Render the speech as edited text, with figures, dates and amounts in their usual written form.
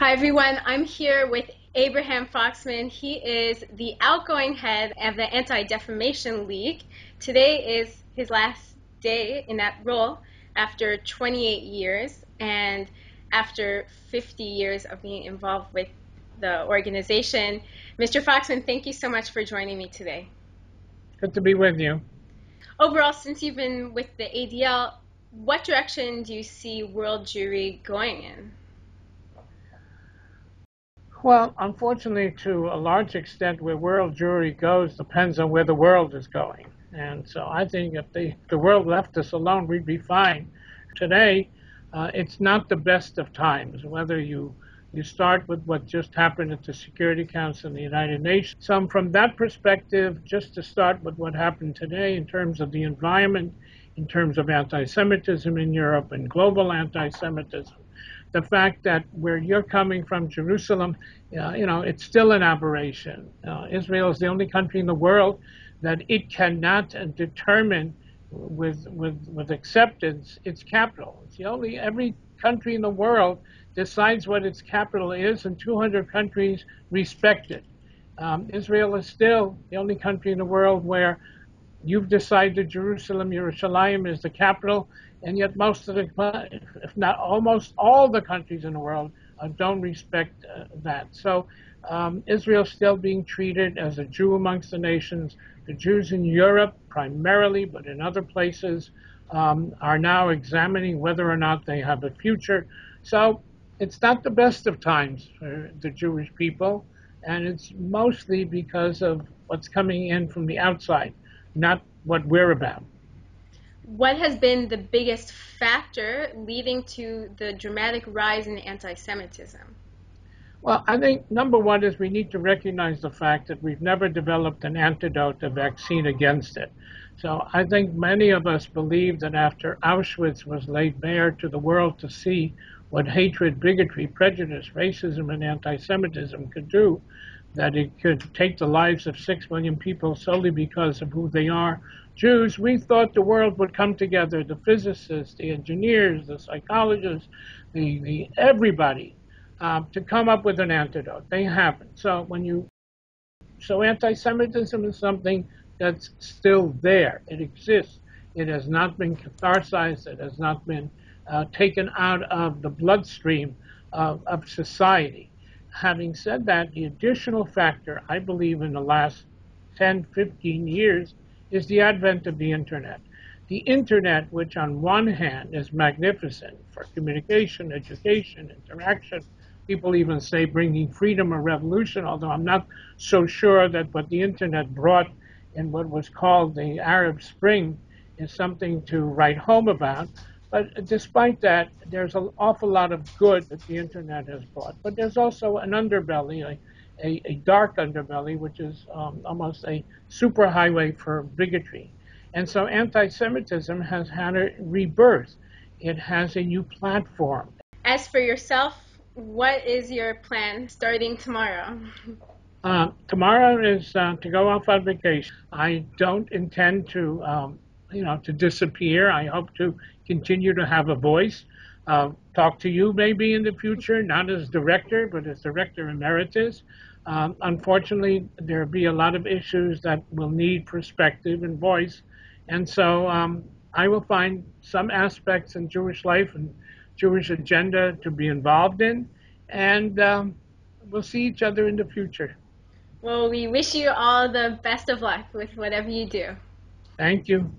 Hi everyone, I'm here with Abe Foxman. He is the outgoing head of the Anti-Defamation League. Today is his last day in that role after 28 years and after 50 years of being involved with the organization. Mr. Foxman, thank you so much for joining me today. Good to be with you. Overall, since you've been with the ADL, what direction do you see World Jewry going in? Well, unfortunately, to a large extent, where world Jewry goes depends on where the world is going. And so I think if the world left us alone, we'd be fine. Today, it's not the best of times, whether you start with what just happened at the Security Council in the United Nations. So from that perspective, just to start with what happened today in terms of the environment, in terms of anti-Semitism in Europe and global anti-Semitism, the fact that where you're coming from, Jerusalem, it's still an aberration. Israel is the only country in the world that it cannot determine with acceptance its capital. It's the only, every country in the world decides what its capital is, and 200 countries respect it. Israel is still the only country in the world where you've decided Yerushalayim is the capital, and yet most of the, if not almost all the countries in the world don't respect that. So Israel's still being treated as a Jew amongst the nations. The Jews in Europe primarily, but in other places, are now examining whether or not they have a future. So it's not the best of times for the Jewish people, and it's mostly because of what's coming in from the outside, not what we're about. What has been the biggest factor leading to the dramatic rise in anti-Semitism? Well, I think number one is we need to recognize the fact that we've never developed an antidote, a vaccine against it. So I think many of us believe that after Auschwitz was laid bare to the world to see what hatred, bigotry, prejudice, racism, and anti-Semitism could do, that it could take the lives of 6 million people solely because of who they are, Jews, we thought the world would come together, the physicists, the engineers, the psychologists, the everybody, to come up with an antidote. They haven't. So anti-Semitism is something that's still there. It exists. It has not been catharsized. It has not been taken out of the bloodstream of society. Having said that, the additional factor, I believe, in the last 10, 15 years is the advent of the internet. The internet, which on one hand is magnificent for communication, education, interaction, people even say bringing freedom or revolution, although I'm not so sure that what the internet brought in what was called the Arab Spring is something to write home about. But despite that, there's an awful lot of good that the internet has brought. But there's also an underbelly, a dark underbelly, which is almost a superhighway for bigotry. And so anti-Semitism has had a rebirth. It has a new platform. As for yourself, what is your plan starting tomorrow? Tomorrow is to go off on vacation. I don't intend to to disappear. I hope to continue to have a voice, talk to you maybe in the future, not as director, but as director emeritus. Unfortunately, there'll be a lot of issues that will need perspective and voice. And so I will find some aspects in Jewish life and Jewish agenda to be involved in. And we'll see each other in the future. Well, we wish you all the best of luck with whatever you do. Thank you.